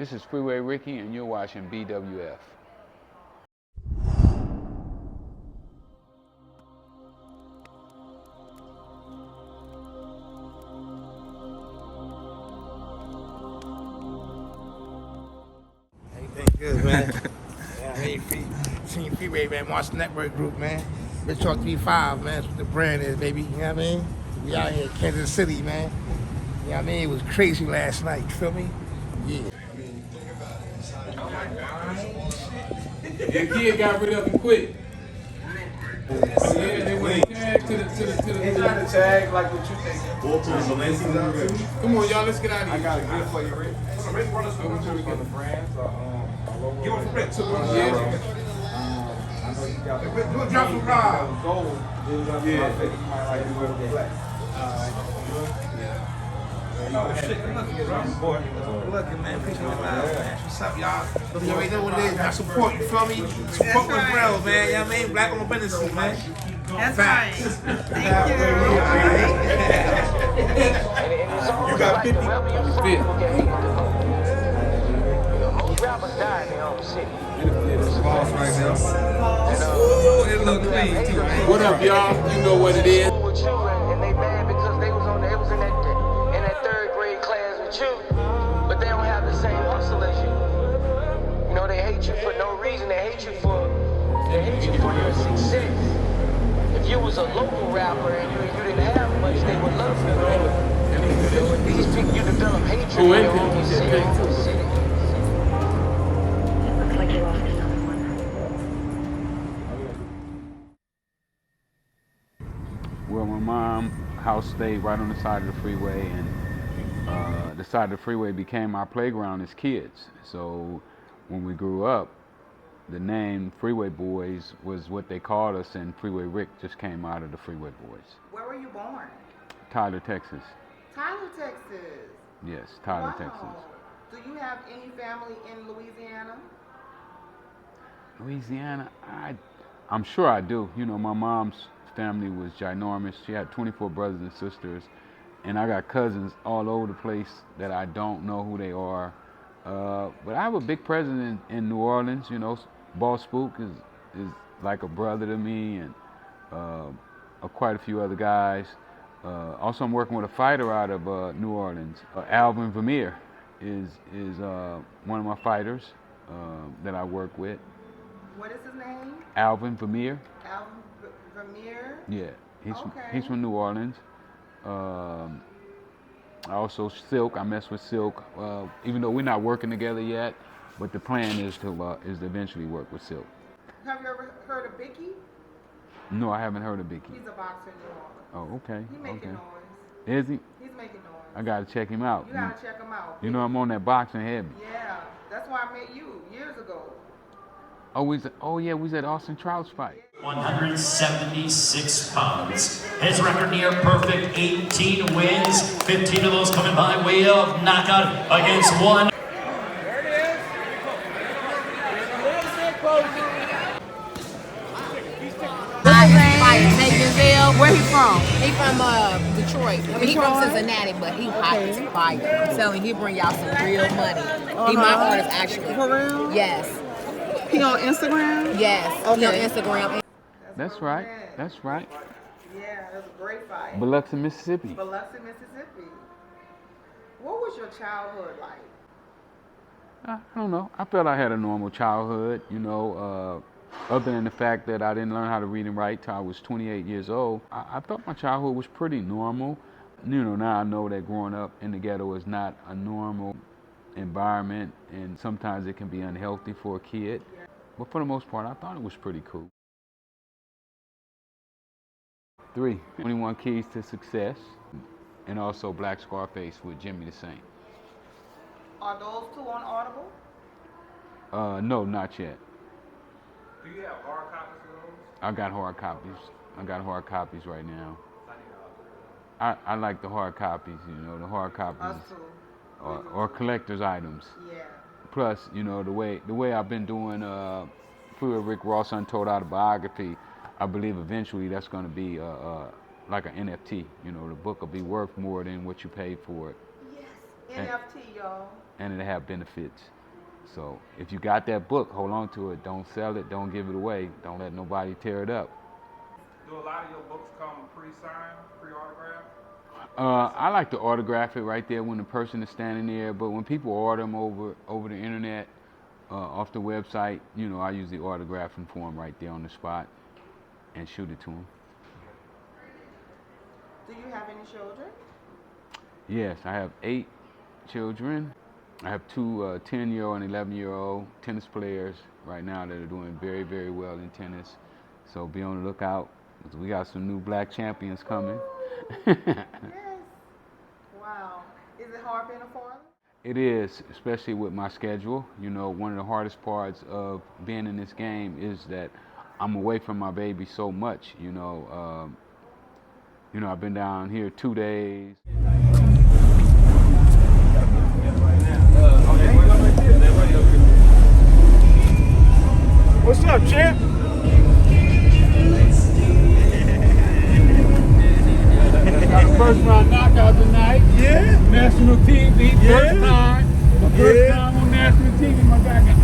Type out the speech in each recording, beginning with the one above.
This is Freeway Ricky, and you're watching BWF. Everything good, man. Yeah, I mean, Freeway, man, Monster Network Group, man. Rich Talk 35, man. That's what the brand is, baby. You know what I mean? We out here in Kansas City, man. You know what I mean? It was crazy last night, you feel me? Yeah. The kid got rid of him quick. Yeah, they went tag to the. They trying to tag like what you think. Come on, y'all, let's get out of here. I got a gift for you, Rick. Rick, run us over to the brands. Give one for Rick. Yeah. I know you got. Do a drop from Rob. Gold. Yeah. You might like to wear black. Oh shit, good looking, man. Appreciate it, man. What's up, y'all? You already know what it is. I support, you feel me? Support with real, man. You know what I mean? Black on businesses, man. That's right. Thank You got 50. Most rappers die in their own city. Boss right now. Ooh, it look clean too, man. What up, y'all? You know what it is. With you, and they mad because they was in that third grade class with you, but they don't have the same hustle as you. You know, they hate you for no reason. They hate you for your success. If you was a local rapper and you didn't have much, they would love you. These people, you develop hatred in your own city. Looks like you lost another one. Well, my mom's house stayed right on the side of the freeway, and the side of the freeway became our playground as kids. So when we grew up, the name Freeway Boys was what they called us, and Freeway Rick just came out of the Freeway Boys. Where were you born? Tyler, Texas. Tyler, Texas. Yes, Tyler, Wow. Texas. Do you have any family in Louisiana? Louisiana, I'm sure I do. You know, my mom's family was ginormous. She had 24 brothers and sisters, and I got cousins all over the place that I don't know who they are. But I have a big presence in New Orleans. You know, Boss Spook is like a brother to me, and quite a few other guys. Also, I'm working with a fighter out of New Orleans. Alvin Vermeer is one of my fighters that I work with. What is his name? Alvin Vermeer. Alvin Vermeer? Yeah, he's Okay. from New Orleans. Also Silk, I mess with Silk. Even though we're not working together yet, but the plan is to eventually work with Silk. Have you ever heard of Bicky? No, I haven't heard of Bicky. He's a boxer in New Orleans. Oh, okay. He's making noise. Is he? He's making noise. I gotta check him out. You gotta check him out. You know I'm on that boxing heavy. Yeah, that's why I met you years ago. Oh, we was at Austin Trout's fight. 176 pounds. His record near perfect, 18 wins, 15 of those coming by way of knockout against one. Where he from? He from Detroit. I mean, he from Cincinnati, but he hot as fire. I'm telling you, he bring y'all some real money. He my artist, actually. For real? Yes. He on Instagram? Yes. Okay. He on Instagram. That's right. That's right. Yeah, that's a great fight. Biloxi, Mississippi. Biloxi, Mississippi. What was your childhood like? I don't know. I felt I had a normal childhood, you know, other than the fact that I didn't learn how to read and write till I was 28 years old. I thought my childhood was pretty normal. You know, now I know that growing up in the ghetto is not a normal environment, and sometimes it can be unhealthy for a kid. But for the most part, I thought it was pretty cool. 3, 21 Keys to Success, and also Black Scarface with Jimmy the Saint. Are those two on Audible? No, not yet. Do you have hard copies of those? I got hard copies right now. I like the hard copies, you know, the hard copies Us too. or collector's items. Yeah. Plus, you know, the way I've been doing Freeway Rick Ross Untold Autobiography, I believe eventually that's going to be like an NFT. You know, the book will be worth more than what you paid for it. Yes. NFT, y'all. And it'll have benefits. So if you got that book, hold on to it. Don't sell it. Don't give it away. Don't let nobody tear it up. Do a lot of your books come pre-signed, pre-autographed? I like to autograph it right there when the person is standing there. But when people order them over the internet, off the website, I usually autograph them for them right there on the spot and shoot it to them. Do you have any children? Yes, I have 8 children. I have 2 10-year-old and 11-year-old tennis players right now that are doing very, very well in tennis. So be on the lookout, because we got some new black champions coming. Yes. Wow. Is it hard being a foreigner? It is, especially with my schedule. One of the hardest parts of being in this game is that I'm away from my baby so much. I've been down here 2 days. What's up, champ? Got a first round knockout tonight. Yeah. National TV, first time. My first Yeah. time on national TV. My guy got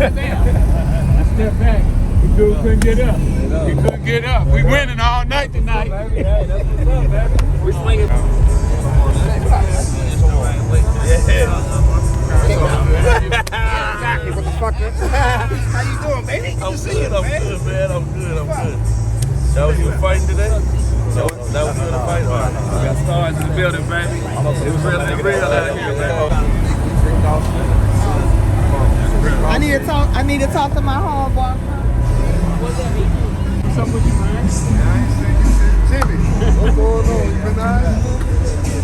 I stepped back. The dude couldn't get up. He couldn't get up. We winning all night tonight. Hey, that's what's up, baby. We swinging. Exactly, motherfucker. How you doing, baby? Good to see you, I'm man. good, man. I'm good. That was your fight today? That was your fight? All right. We got stars in the building, baby. It was really real out here, man. I need to talk to my homeboy. What's up with you, man? Jimmy, what's going on? You been all right?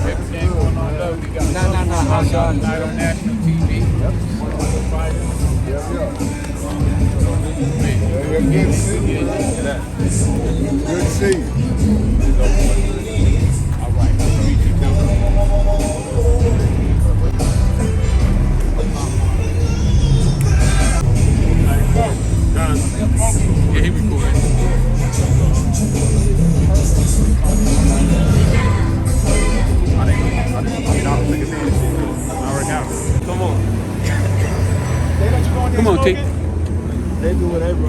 Everything going on low. We got Nah. tonight on national TV. Good to see you. Good to see you. All right. Meet you Yeah, he recording. Come on, T. They do whatever.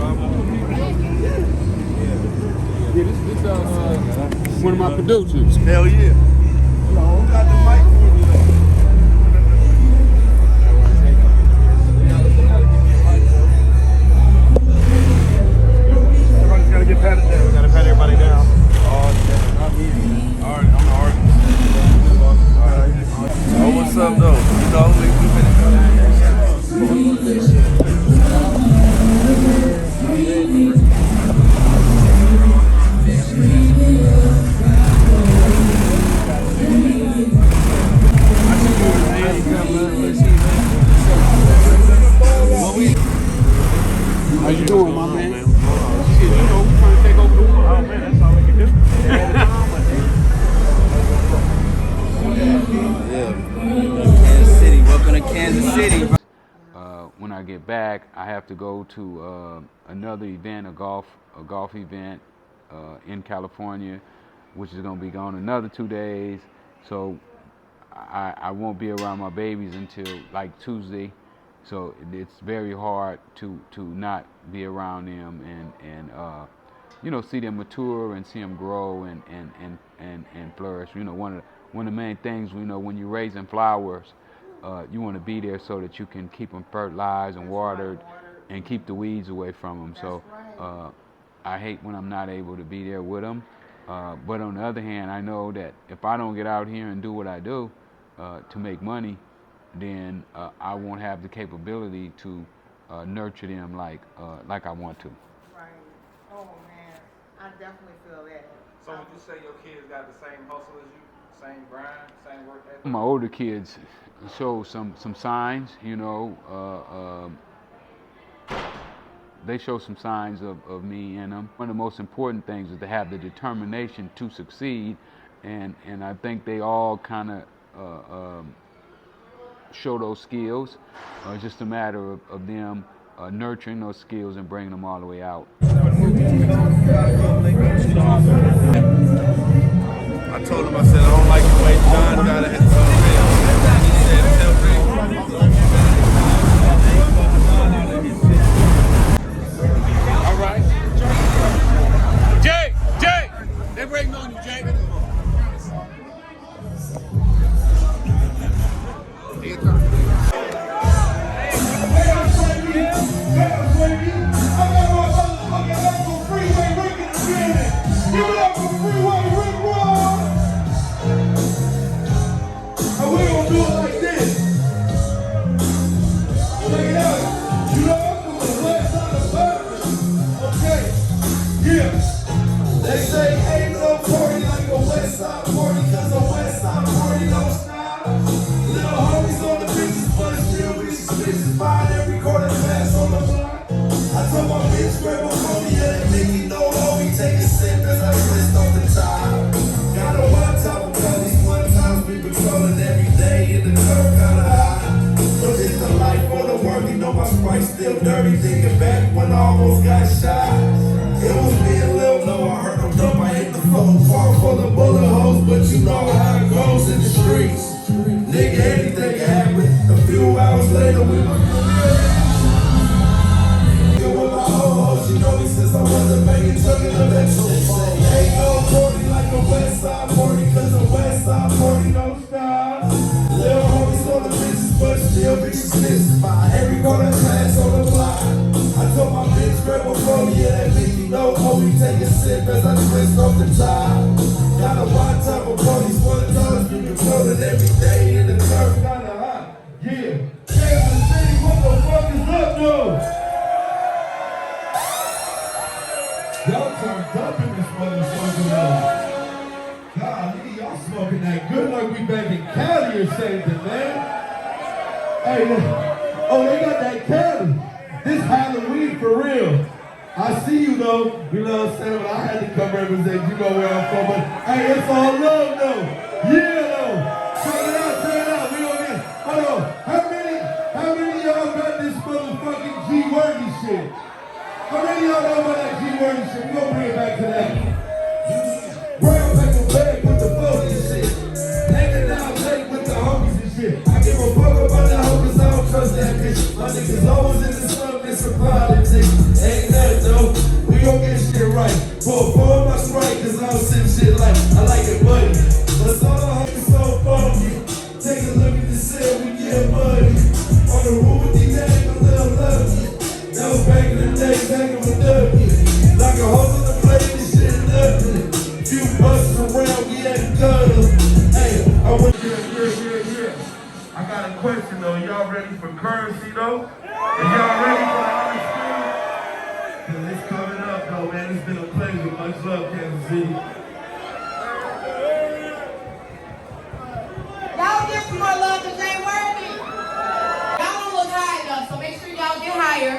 Yeah, this one of my producers. Hell yeah. Who got the mic? Everybody's got to get patted down. We got to pat everybody down. All right, I'm the artist. Oh, what's up, though? We've been How you doing, my man? Shit, we trying to take over the world. Oh, man, that's all we can do. Kansas City. Welcome to Kansas City. When I get back, I have to go to another event, a golf event in California, which is going to be gone another 2 days. So I won't be around my babies until like Tuesday. So it's very hard to not be around them and see them mature and see them grow and flourish. One of the main things when you're raising flowers, you want to be there so that you can keep them fertilized and watered and keep the weeds away from them. So I hate when I'm not able to be there with them. But on the other hand, I know that if I don't get out here and do what I do to make money, then I won't have the capability to nurture them like I want to. Right. Oh man, I definitely feel that. So would you say your kids got the same hustle as you? Same grind, same work ethic? My older kids show some signs, they show some signs of me in them. One of the most important things is to have the determination to succeed, and I think they all kind of show those skills. It's just a matter of them nurturing those skills and bringing them all the way out. I told him, I said, I don't like the way John got it. He said, tell Rick. full of bullet holes, but you know how it goes in the streets. Nigga, anything can happen. A few hours later, we were with my whole hoes. You know me since I wasn't making tugging of that shit. Ain't no 40 like a West Side 40, cause the West Side 40 no style. Little homies on the bitches, but still be dismissed by every corner class on the block. I told my bitch, grab a phone, yeah, that bitch, you know, homie, take a sip as I twist off the top. Gotta watch out for police, one times you controlling every day in the turf. Kinda hot, yeah. Kansas City, what the fuck is up, though? Y'all turned up in this motherfucker, though. Golly, y'all smoking that good like we back in Cali or something, man. Hey, oh, they got that Cali. This Halloween for real. I see you though, you know what I'm saying? Well, I had to come represent, you know where I'm from, but hey, it's all love though. Yeah though. Check it out, we gonna get, hold on. How many of y'all got this motherfucking G-Worthy shit? How many of y'all know about that G-Worthy shit? We gonna bring it back to that. Brown paper bag with the phony shit. Hanging out late with the homies and shit. I give a fuck about the homies, I don't trust that bitch. My niggas always in the sun, missing politics. Ain't nothing though, we gon' get shit right. For a form, that's right, cause I don't sip shit like I like it money. But all the homies so funky. Take a look at the cell, we get money. On the roof with these names, a little lucky. That was back in the day, hanging with W. Like a hose on the plate, this shit nothing. Few buses around, we had to cut them. Hey, I went yeah. I got a question though. Y'all ready for currency though? Is y'all ready for the honest thing? Cause it's coming up though, man. It's been a pleasure. Much love, Kansas City. Y'all give some more love to Jay Worthy. Y'all don't look high enough, so make sure y'all get higher.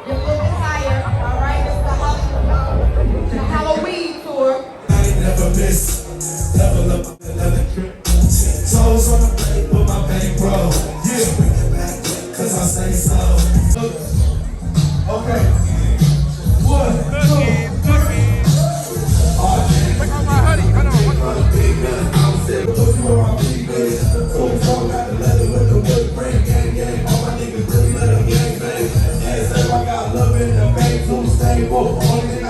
Get a little bit higher. All right, this is the Halloween tour. I ain't never miss. Level up another trip. Toes on the plate with my bankroll. Yeah, bring it back, cause I say so. Okay. 1, 2, 3. Check out my hoodie. Hold on. I'm sick, but you know I'm big, baby. So it's all got the leather with the wood grain, gang. All my niggas really let them gang bang. Yeah, say I got love in the bank, too stable. Only thing I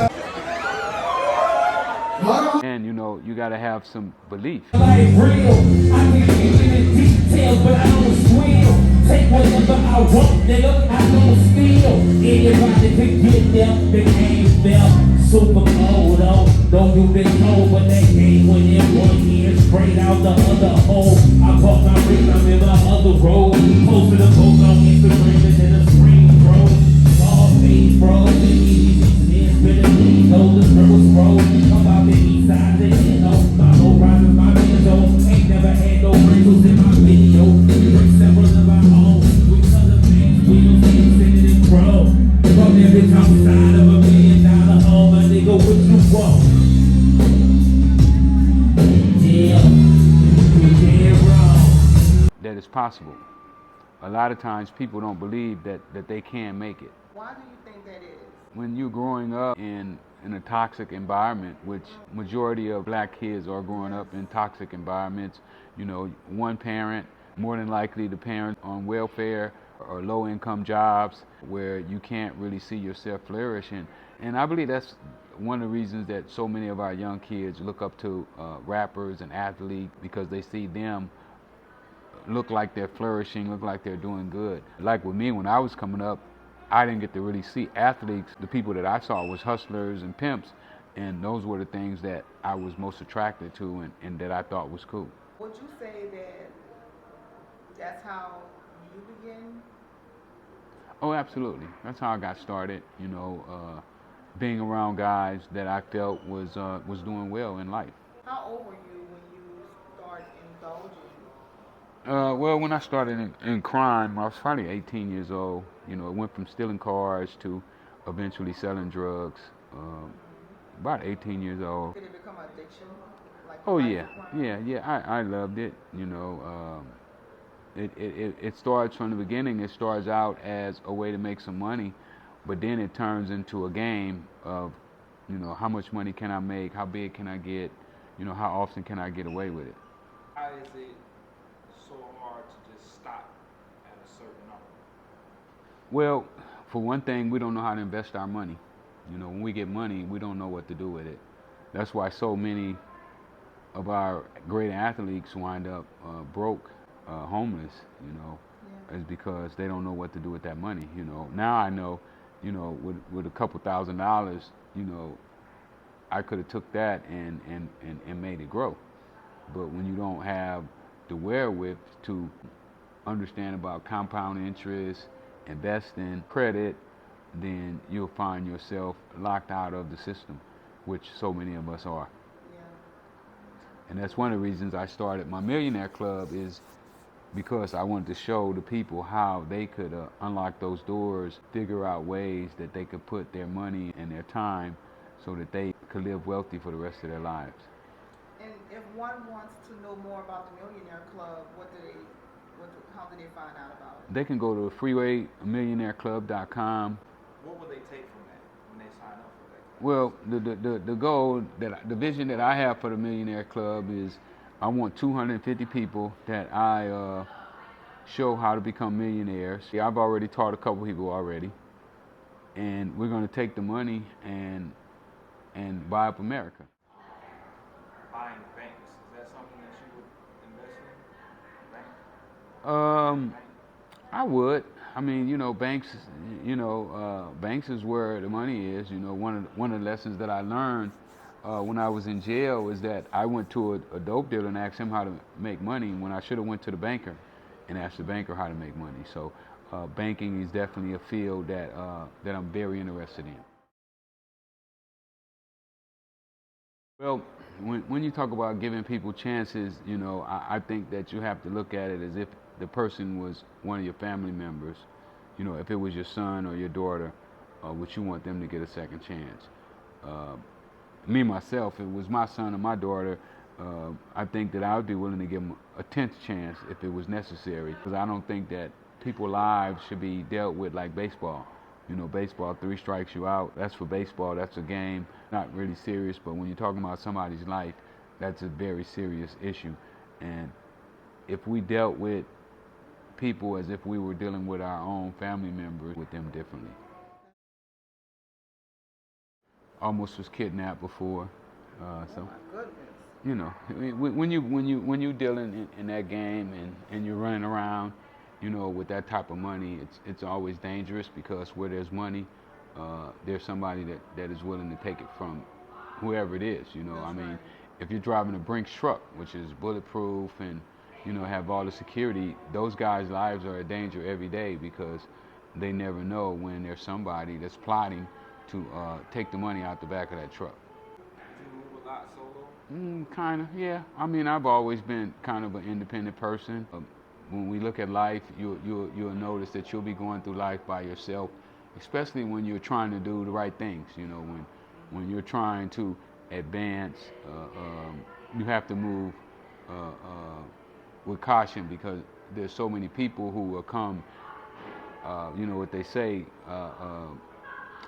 And you know, you gotta have some belief. Like real, I can get in the details, but I don't squeal. Take whatever I want, nigga, I don't steal. Anybody can get them, the game's them. Super cold, don't you been told, but that game went in one ear, straight out the other hole. I bought my ring, I'm in my other road. Posted a post on Instagram and then a screen, bro. All face, bro, it's been a clean, the circles, bro. Come out the east side, my low riders, my Benzo. Ain't never had no wrinkles in my video. Break several of our own. We color things, we don't see them sitting in pro. From that bitch outside of $1 million home, my nigga, what you want? Yeah, you can't wrong. That it's possible. A lot of times people don't believe that they can make it. Why do you think that is? When you're growing up in a toxic environment, which majority of black kids are growing up in toxic environments, you know, one parent, more than likely the parent on welfare or low income jobs where you can't really see yourself flourishing. And I believe that's one of the reasons that so many of our young kids look up to rappers and athletes, because they see them look like they're flourishing, look like they're doing good. Like with me, when I was coming up, I didn't get to really see athletes. The people that I saw was hustlers and pimps, and those were the things that I was most attracted to and that I thought was cool. Would you say that that's how you began? Oh, absolutely. That's how I got started, you know, being around guys that I felt was doing well in life. How old were you when you started indulging? Well, when I started in crime, I was probably 18 years old. You know, it went from stealing cars to eventually selling drugs. About 18 years old. Did it become an addiction? Like Oh yeah. I loved it. You know, it starts from the beginning. It starts out as a way to make some money, but then it turns into a game of, you know, how much money can I make? How big can I get? you know, how often can I get away with it? How is it so hard to just stop at a certain number? Well, for one thing, we don't know how to invest our money. You know, when we get money, we don't know what to do with it. That's why so many of our great athletes wind up broke, homeless, you know, is because they don't know what to do with that money. You know, now I know, you know, with a couple $1,000s, you know, I could have took that and made it grow. But when you don't have the wherewith to understand about compound interest, investing, credit, then you'll find yourself locked out of the system, which so many of us are. And that's one of the reasons I started my Millionaire Club, is because I wanted to show the people how they could unlock those doors, figure out ways that they could put their money and their time so that they could live wealthy for the rest of their lives. And if one wants to know more about the Millionaire Club, how do they find out about it? They can go to freewaymillionaireclub.com. What will they take from that when they sign up for that? Well, the goal, the vision that I have for the Millionaire Club is I want 250 people that I show how to become millionaires. Yeah, I've already taught a couple people already. And we're going to take the money and buy up America. Buying banks, is that something that you would invest in? Bank? I would. I mean, you know, banks is where the money is. You know, one of the lessons that I learned when I was in jail is that I went to a dope dealer and asked him how to make money when I should have went to the banker and asked the banker how to make money. So banking is definitely a field that I'm very interested in. Well, when you talk about giving people chances, you know, I think that you have to look at it as if the person was one of your family members. You know, if it was your son or your daughter, would you want them to get a second chance? Me, myself, if it was my son or my daughter, I think that I would be willing to give them a 10th chance if it was necessary. Because I don't think that people's lives should be dealt with like baseball. You know, baseball, 3 strikes you out. That's for baseball. That's a game. Not really serious, but when you're talking about somebody's life, that's a very serious issue. And if we dealt with people as if we were dealing with our own family members, with them differently. Almost was kidnapped before, so. Oh my goodness. You know, when you dealing in that game and you're running around, you know, with that type of money, it's always dangerous, because where there's money, there's somebody that is willing to take it from whoever it is. You know, I mean, if you're driving a Brinks truck, which is bulletproof and, you know, have all the security, those guys' lives are in danger every day, because they never know when there's somebody that's plotting to take the money out the back of that truck. Do you move a lot solo? Kind of, yeah. I mean, I've always been kind of an independent person. When we look at life, you'll notice that you'll be going through life by yourself, especially when you're trying to do the right things. You know, when you're trying to advance, you have to move with caution, because there's so many people who will come, you know what they say,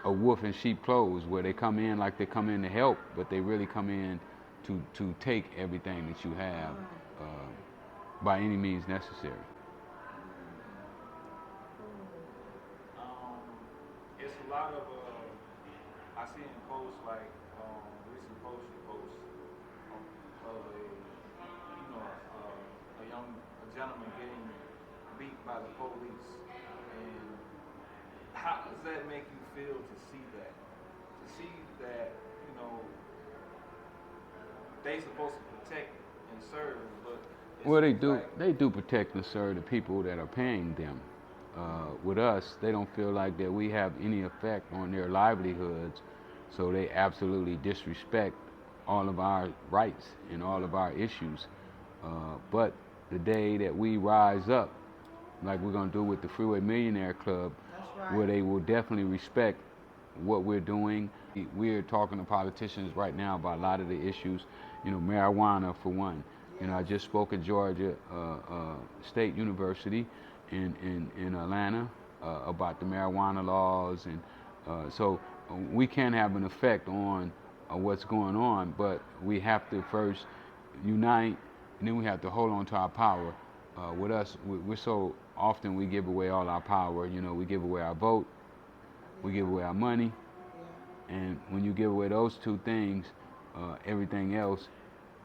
a wolf in sheep clothes, where they come in like they come in to help, but they really come in to take everything that you have by any means necessary. It's a lot of, I see in posts like, recent posts you post of a gentleman getting beat by the police. And how does that make you feel to see that? To see that, you know, they supposed to protect and serve, but well, they do protect and serve the people that are paying them. With us, they don't feel like that we have any effect on their livelihoods, so they absolutely disrespect all of our rights and all of our issues. But the day that we rise up, like we're going to do with the Freeway Millionaire Club, where they will definitely respect what we're doing. We're talking to politicians right now about a lot of the issues, you know, marijuana for one. You know, I just spoke at Georgia State University in Atlanta about the marijuana laws, and so we can have an effect on what's going on, but we have to first unite, and then we have to hold on to our power. With us, we're so often we give away all our power. You know, we give away our vote, we give away our money, and when you give away those two things, everything else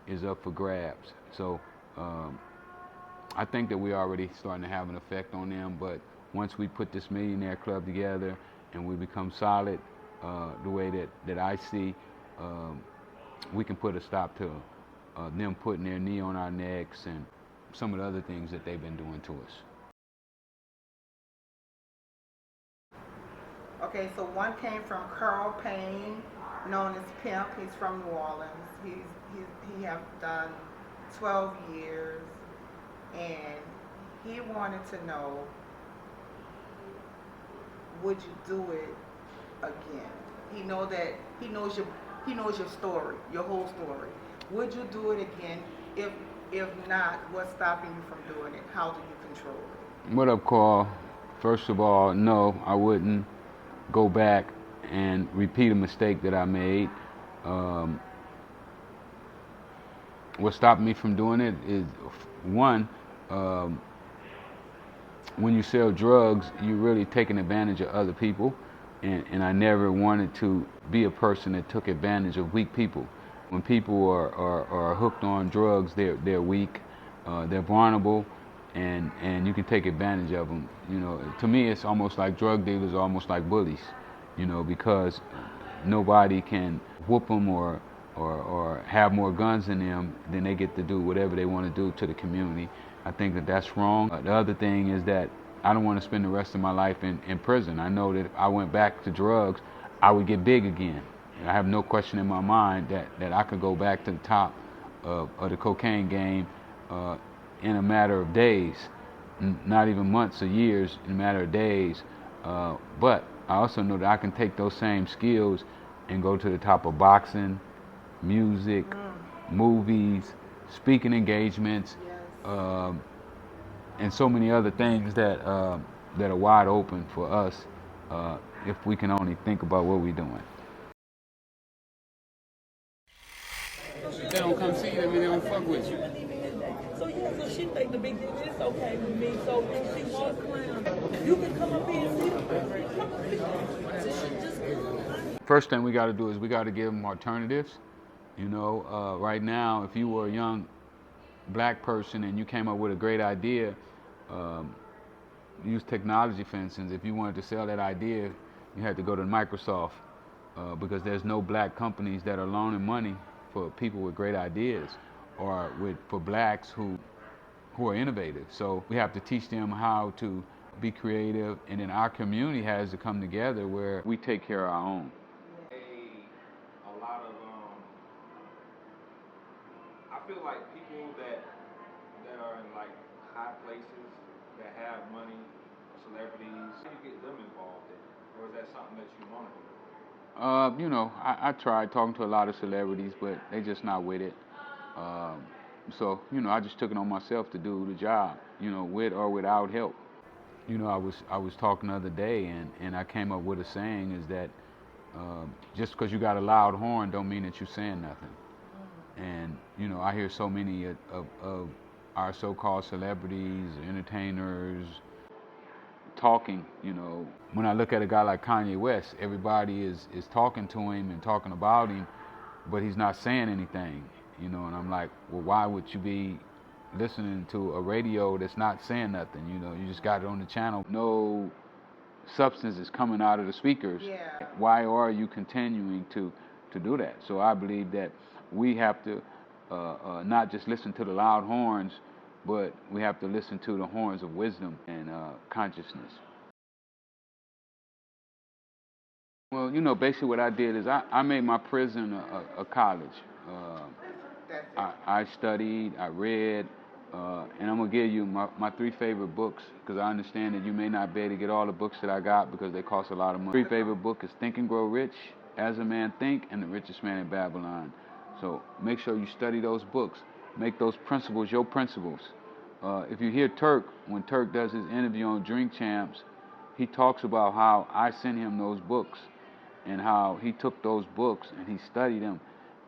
is up for grabs. So I think that we're already starting to have an effect on them, but once we put this millionaire club together and we become solid, the way that I see, we can put a stop to them putting their knee on our necks and some of the other things that they've been doing to us. Okay, so one came from Carl Payne, known as Pimp. He's from New Orleans. He have done 12 years, and he wanted to know, would you do it again? He knows your story, your whole story. Would you do it again? If not, what's stopping you from doing it? How do you control it? What up, Carl? First of all, no, I wouldn't go back and repeat a mistake that I made. What stopped me from doing it is, one, when you sell drugs, you're really taking advantage of other people, and I never wanted to be a person that took advantage of weak people. When people are hooked on drugs, they're weak, they're vulnerable, and you can take advantage of them. You know, to me, it's almost like drug dealers are almost like bullies, you know, because nobody can whoop them or have more guns in them than they get to do whatever they want to do to the community. I think that that's wrong. The other thing is that I don't want to spend the rest of my life in prison. I know that if I went back to drugs, I would get big again. I have no question in my mind that I could go back to the top of the cocaine game in a matter of days, not even months or years, in a matter of days. But I also know that I can take those same skills and go to the top of boxing, music, movies, speaking engagements, and so many other things that are wide open for us if we can only think about what we're doing. If they don't come see you, that means they don't fuck with you. So she think the big deal is okay with me. So when she walks around, you can come up here and see her. First thing we got to do is we got to give them alternatives. You know, right now, if you were a young black person and you came up with a great idea, use technology, for instance. If you wanted to sell that idea, you had to go to Microsoft because there's no black companies that are loaning money for people with great ideas or for blacks who are innovative. So we have to teach them how to be creative, and then our community has to come together where we take care of our own. A lot of I feel like people that are in like high places that have money, celebrities, how do you get them involved in it? Or is that something that you want to do? You know, I tried talking to a lot of celebrities, but they just not with it. So, you know, I just took it on myself to do the job, you know, with or without help. You know, I was talking the other day, and I came up with a saying is that just because you got a loud horn don't mean that you're saying nothing. And, you know, I hear so many of our so-called celebrities, entertainers, talking, you know. When I look at a guy like Kanye West, everybody is talking to him and talking about him, but he's not saying anything, you know, and I'm like, well, why would you be listening to a radio that's not saying nothing? You know, you just got it on the channel. No substance is coming out of the speakers. Yeah. Why are you continuing to do that? So I believe that we have to not just listen to the loud horns, but we have to listen to the horns of wisdom and consciousness. Well, you know, basically what I did is I made my prison a college. I studied, I read, and I'm going to give you my three favorite books, because I understand that you may not be able to get all the books that I got because they cost a lot of money. Three favorite book is Think and Grow Rich, As a Man Think, and The Richest Man in Babylon. So make sure you study those books. Make those principles your principles. If you hear Turk, when Turk does his interview on Drink Champs, he talks about how I sent him those books and how he took those books and he studied them,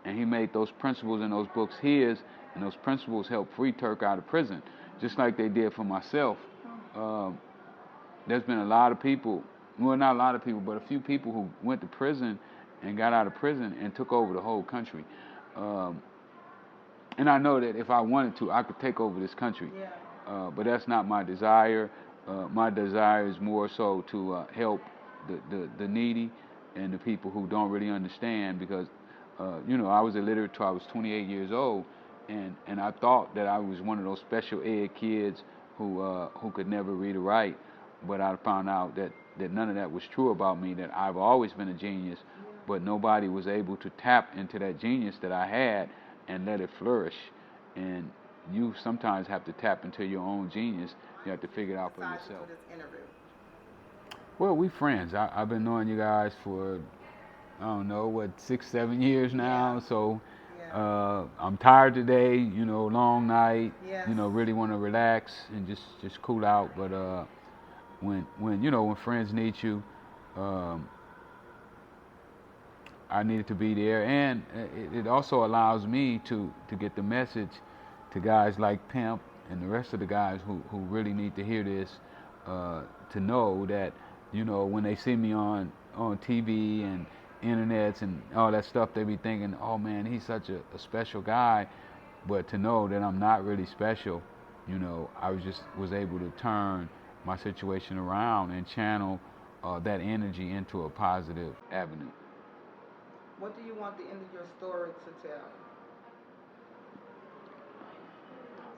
and he made those principles in those books his, and those principles helped free Turk out of prison, just like they did for myself. There's been a lot of people, well, not a lot of people, but a few people who went to prison and got out of prison and took over the whole country. And I know that if I wanted to, I could take over this country. But that's not my desire. My desire is more so to help the needy and the people who don't really understand, because, you know, I was illiterate till I was 28 years old, and I thought that I was one of those special ed kids who could never read or write, but I found out that none of that was true about me, that I've always been a genius, but nobody was able to tap into that genius that I had and let it flourish. And you sometimes have to tap into your own genius. You have to figure it out for yourself. Well, we friends. I've been knowing you guys for, I don't know, what, 6-7 years now. So I'm tired today, you know, long night, you know, really want to relax and just cool out. But when you know, when friends need you, I needed to be there, and it also allows me to get the message to guys like Pimp and the rest of the guys who really need to hear this, to know that, you know, when they see me on TV and internets and all that stuff, they be thinking, oh man, he's such a special guy, but to know that I'm not really special. You know, I was able to turn my situation around and channel that energy into a positive avenue. What do you want the end of your story to tell?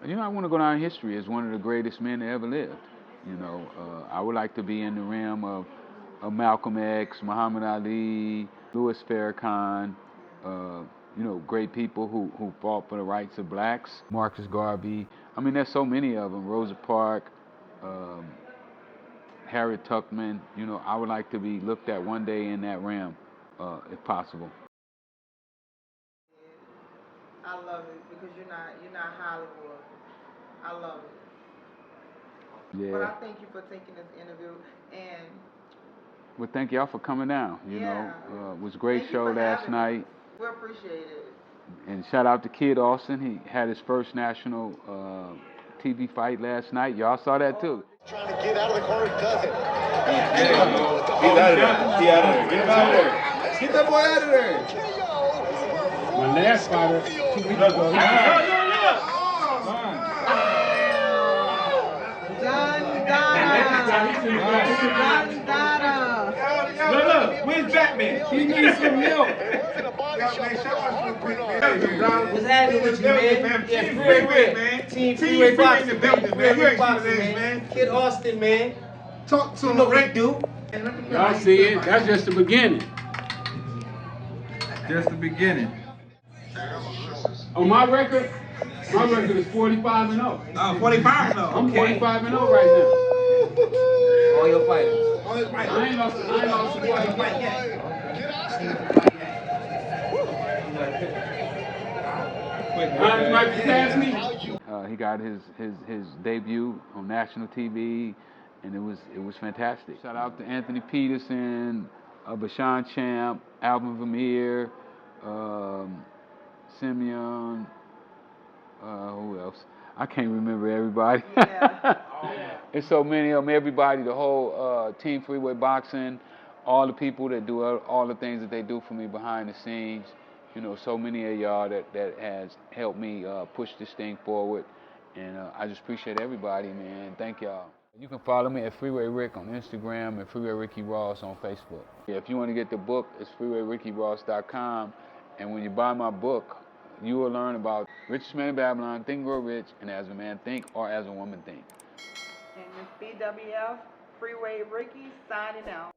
You know, I want to go down in history as one of the greatest men that ever lived. You know, I would like to be in the realm of Malcolm X, Muhammad Ali, Louis Farrakhan, you know, great people who fought for the rights of blacks, Marcus Garvey. I mean, there's so many of them, Rosa Parks, Harriet Tubman. You know, I would like to be looked at one day in that realm, if possible. I love it because you're not Hollywood. I love it. Yeah. But I thank you for taking this interview, and well, thank y'all for coming down. You know, it was a great show last night. We appreciate it. And shout out to Kid Austin. He had his first national TV fight last night. Y'all saw that too. Trying to get out of the corner, does it? He's out of there. He out of there. Get him out of there. Get that boy out of there. My last fighter, 2 weeks ago. Look, where's Batman? He needs some help. What's happening with you, man? Yeah, Freeway Rick, man. Team Freeway Boxing, man. Freeway Rick Boxing, man. Kid Austin, man. Talk to him. him. You know Rick do. Y'all see it? That's just the beginning. Just the beginning. On my record is 45-0. Oh, 45-0. I'm 45-0 right now. All your fighters. I ain't lost a fight yet. He got his debut on national TV, and it was fantastic. Shout out to Anthony Peterson, Bashan Champ, Alvin Vermeer, Simeon, who else? I can't remember everybody. There's so many of them, everybody, the whole Team Freeway Boxing, all the people that do all the things that they do for me behind the scenes. You know, so many of y'all that has helped me push this thing forward. And I just appreciate everybody, man. Thank y'all. You can follow me at Freeway Rick on Instagram and Freeway Ricky Ross on Facebook. Yeah, if you want to get the book, it's freewayrickyross.com. And when you buy my book, you will learn about Richest Man in Babylon, Think and Grow Rich, and As a Man Think or As a Woman Think. And it's BWF, Freeway Ricky, signing out.